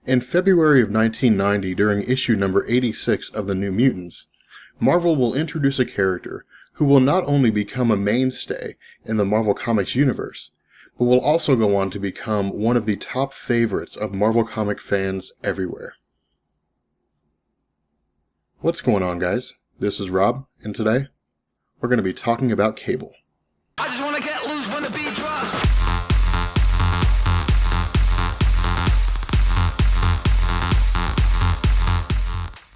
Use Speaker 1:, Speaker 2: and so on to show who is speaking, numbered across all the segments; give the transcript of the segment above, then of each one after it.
Speaker 1: In February of 1990, during issue number 86 of the New Mutants, Marvel will introduce a character who will not only become a mainstay in the Marvel Comics universe, but will also go on to become one of the top favorites of Marvel comic fans everywhere. What's going on, guys? This is Rob, and today we're going to be talking about Cable.
Speaker 2: I just want to get loose when the beat drops.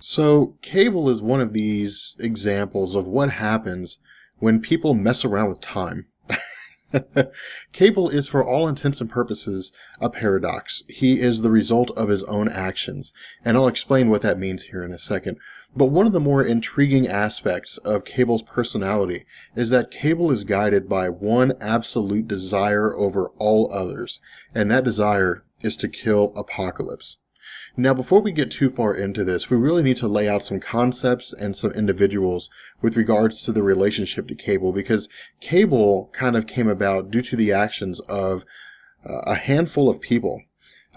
Speaker 1: So, Cable is one of these examples of what happens when people mess around with time. Cable is, for all intents and purposes, a paradox. He is the result of his own actions, and I'll explain what that means here in a second. But one of the more intriguing aspects of Cable's personality is that Cable is guided by one absolute desire over all others, and that desire is to kill Apocalypse. Now, before we get too far into this, we really need to lay out some concepts and some individuals with regards to the relationship to Cable, because Cable kind of came about due to the actions of a handful of people.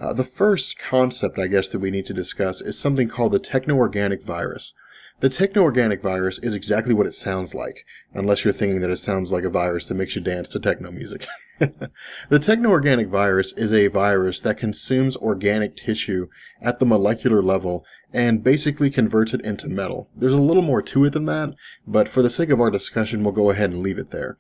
Speaker 1: The first concept, I guess, that we need to discuss is something called the Techno-Organic Virus. The Techno-Organic Virus is exactly what it sounds like, unless you're thinking that it sounds like a virus that makes you dance to techno music. The Techno-Organic Virus is a virus that consumes organic tissue at the molecular level and basically converts it into metal. There's a little more to it than that, but for the sake of our discussion, we'll go ahead and leave it there.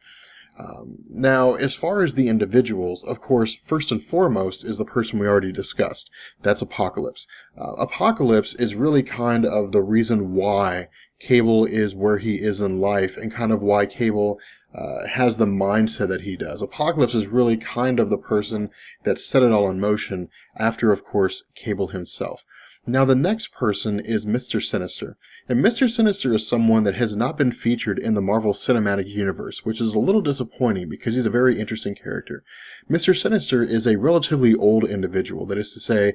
Speaker 1: Now, as far as the individuals, of course, first and foremost is the person we already discussed. That's Apocalypse. Apocalypse is really kind of the reason why Cable is where he is in life and kind of why Cable has the mindset that he does. Apocalypse is really kind of the person that set it all in motion after, of course, Cable himself. Now, the next person is Mr. Sinister. And Mr. Sinister is someone that has not been featured in the Marvel Cinematic Universe, which is a little disappointing because he's a very interesting character. Mr. Sinister is a relatively old individual. That is to say,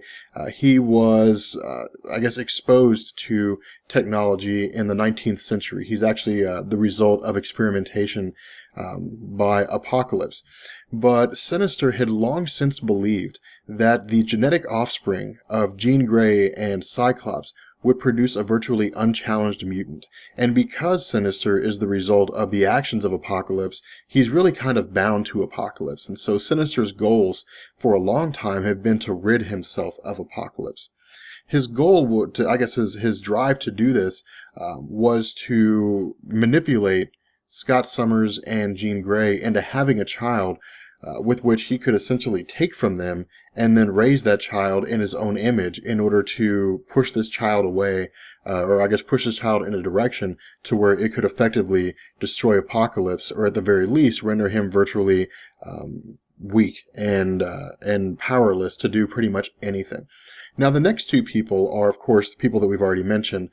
Speaker 1: he was, exposed to technology in the 19th century. He's actually the result of experimentation by Apocalypse. But Sinister had long since believed that the genetic offspring of Jean Grey and Cyclops would produce a virtually unchallenged mutant. And because Sinister is the result of the actions of Apocalypse, he's really kind of bound to Apocalypse. And so Sinister's goals for a long time have been to rid himself of Apocalypse. His goal, his drive to do this was to manipulate Scott Summers and Jean Grey into having a child with which he could essentially take from them and then raise that child in his own image in order to push this child away, push this child in a direction to where it could effectively destroy Apocalypse, or at the very least render him virtually weak and powerless to do pretty much anything. Now, the next two people are, of course, the people that we've already mentioned,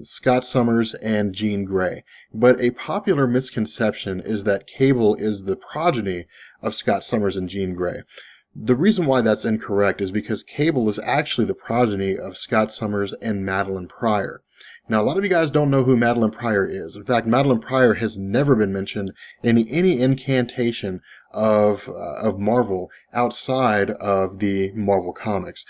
Speaker 1: Scott Summers and Jean Grey. But a popular misconception is that Cable is the progeny of Scott Summers and Jean Grey. The reason why that's incorrect is because Cable is actually the progeny of Scott Summers and Madeline Pryor. Now, a lot of you guys don't know who Madeline Pryor is. In fact, Madeline Pryor has never been mentioned in any incantation of Marvel outside of the Marvel Comics.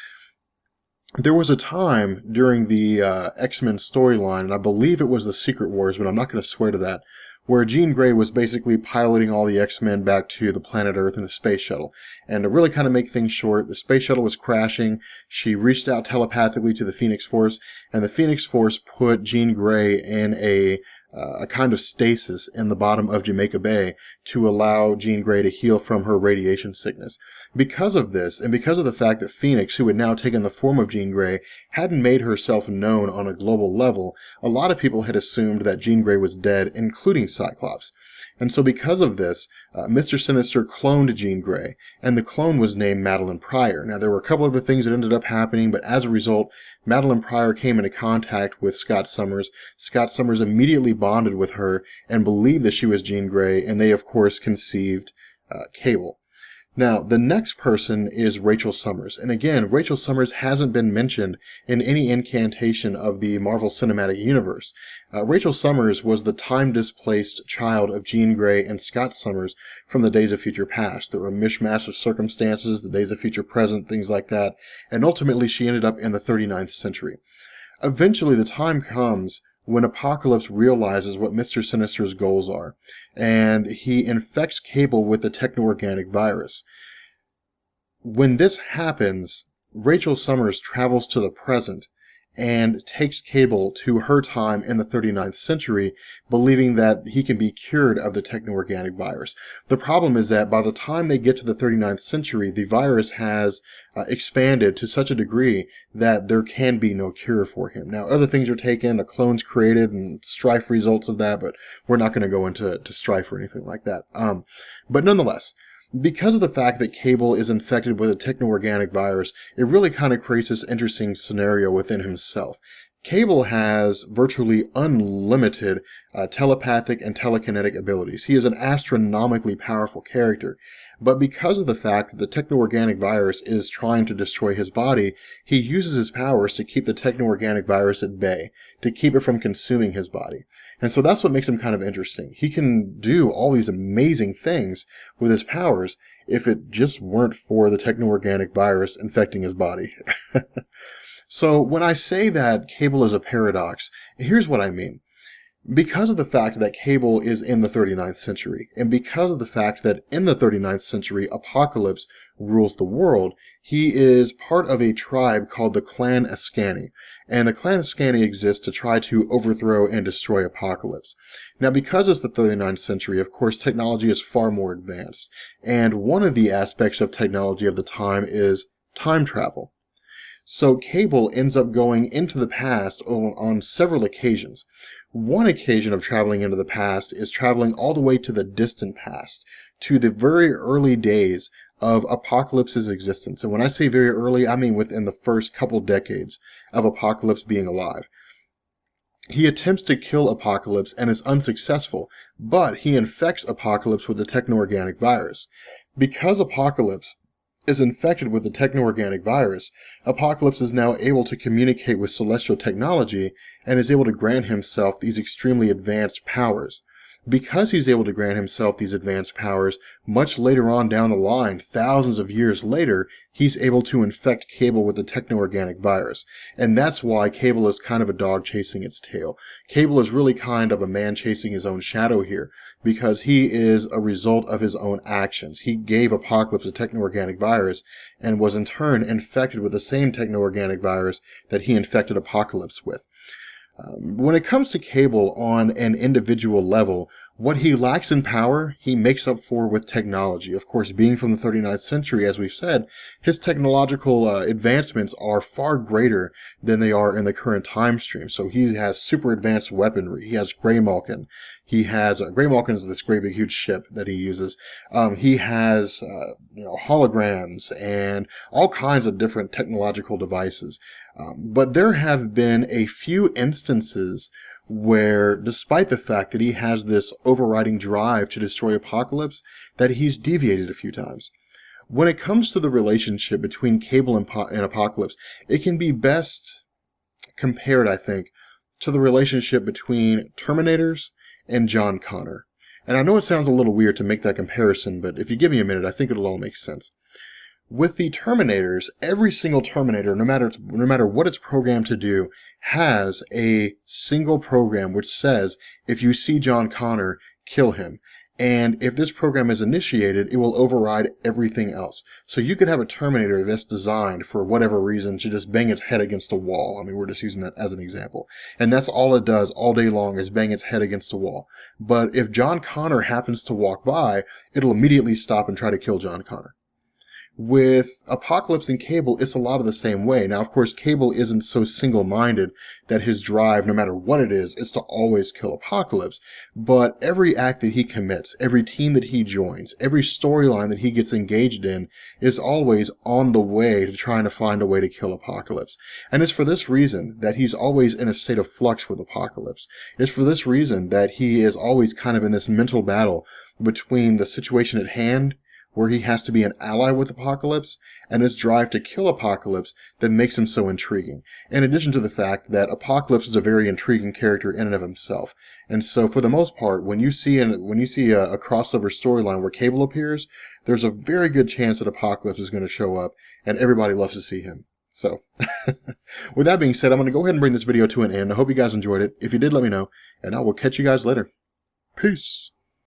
Speaker 1: There was a time during the X-Men storyline, and I believe it was the Secret Wars, but I'm not going to swear to that, where Jean Grey was basically piloting all the X-Men back to the planet Earth in a space shuttle. And to really kind of make things short, the space shuttle was crashing. She reached out telepathically to the Phoenix Force, and the Phoenix Force put Jean Grey in a kind of stasis in the bottom of Jamaica Bay to allow Jean Grey to heal from her radiation sickness. Because of this, and because of the fact that Phoenix, who had now taken the form of Jean Grey, hadn't made herself known on a global level, a lot of people had assumed that Jean Grey was dead, including Cyclops. And so because of this, Mr. Sinister cloned Jean Grey, and the clone was named Madeline Pryor. Now, there were a couple other things that ended up happening, but as a result, Madeline Pryor came into contact with Scott Summers. Scott Summers immediately bonded with her and believed that she was Jean Grey, and they, of course, conceived Cable. Now, the next person is Rachel Summers. And again, Rachel Summers hasn't been mentioned in any incantation of the Marvel Cinematic Universe. Rachel Summers was the time-displaced child of Jean Grey and Scott Summers from the Days of Future Past. There were a mishmash of circumstances, the Days of Future Present, things like that. And ultimately, she ended up in the 39th century. Eventually, the time comes when Apocalypse realizes what Mr. Sinister's goals are, and he infects Cable with the Techno-Organic Virus. When this happens, Rachel Summers travels to the present and takes Cable to her time in the 39th century, believing that he can be cured of the Techno-Organic Virus. The problem is that by the time they get to the 39th century, the virus has expanded to such a degree that there can be no cure for him. Now, other things are taken, a clone's created, and strife results of that, but we're not going to go into strife or anything like that. But nonetheless, because of the fact that Cable is infected with a techno-organic virus, it really kind of creates this interesting scenario within himself. Cable has virtually unlimited telepathic and telekinetic abilities. He is an astronomically powerful character. But because of the fact that the techno-organic virus is trying to destroy his body, he uses his powers to keep the techno-organic virus at bay, to keep it from consuming his body. And so that's what makes him kind of interesting. He can do all these amazing things with his powers if it just weren't for the techno-organic virus infecting his body. So when I say that Cable is a paradox, here's what I mean. Because of the fact that Cable is in the 39th century, and because of the fact that in the 39th century Apocalypse rules the world, he is part of a tribe called the Clan Ascani. And the Clan Ascani exists to try to overthrow and destroy Apocalypse. Now, because it's the 39th century, of course, technology is far more advanced. And one of the aspects of technology of the time is time travel. So Cable ends up going into the past on several occasions. One occasion of traveling into the past is traveling all the way to the distant past, to the very early days of Apocalypse's existence. And when I say very early, I mean within the first couple decades of Apocalypse being alive. He attempts to kill Apocalypse and is unsuccessful, but he infects Apocalypse with the techno-organic virus. Because Apocalypse is infected with the techno-organic virus, Apocalypse is now able to communicate with celestial technology and is able to grant himself these extremely advanced powers. Because he's able to grant himself these advanced powers, much later on down the line, thousands of years later, he's able to infect Cable with the techno-organic virus. And that's why Cable is kind of a dog chasing its tail. Cable is really kind of a man chasing his own shadow here, because he is a result of his own actions. He gave Apocalypse a techno-organic virus, and was in turn infected with the same techno-organic virus that he infected Apocalypse with. When it comes to Cable on an individual level, what he lacks in power, he makes up for with technology. Of course, being from the 39th century, as we've said, his technological advancements are far greater than they are in the current time stream. So he has super advanced weaponry. He has Greymalkin. He has Greymalkin is this great big huge ship that he uses. He has holograms and all kinds of different technological devices. But there have been a few instances where, despite the fact that he has this overriding drive to destroy Apocalypse, that he's deviated a few times. When it comes to the relationship between Cable and Apocalypse, it can be best compared, I think, to the relationship between Terminators and John Connor. And I know it sounds a little weird to make that comparison, but if you give me a minute, I think it'll all make sense. With the Terminators, every single Terminator, no matter what it's programmed to do, has a single program which says, if you see John Connor, kill him. And if this program is initiated, it will override everything else. So you could have a Terminator that's designed, for whatever reason, to just bang its head against a wall. I mean, we're just using that as an example. And that's all it does all day long, is bang its head against a wall. But if John Connor happens to walk by, it'll immediately stop and try to kill John Connor. With Apocalypse and Cable, it's a lot of the same way. Now, of course, Cable isn't so single-minded that his drive, no matter what it is to always kill Apocalypse. But every act that he commits, every team that he joins, every storyline that he gets engaged in is always on the way to trying to find a way to kill Apocalypse. And it's for this reason that he's always in a state of flux with Apocalypse. It's for this reason that he is always kind of in this mental battle between the situation at hand, where he has to be an ally with Apocalypse, and his drive to kill Apocalypse that makes him so intriguing. In addition to the fact that Apocalypse is a very intriguing character in and of himself. And so for the most part, when you see a crossover storyline where Cable appears, there's a very good chance that Apocalypse is going to show up, and everybody loves to see him. So, with that being said, I'm going to go ahead and bring this video to an end. I hope you guys enjoyed it. If you did, let me know, and I will catch you guys later. Peace.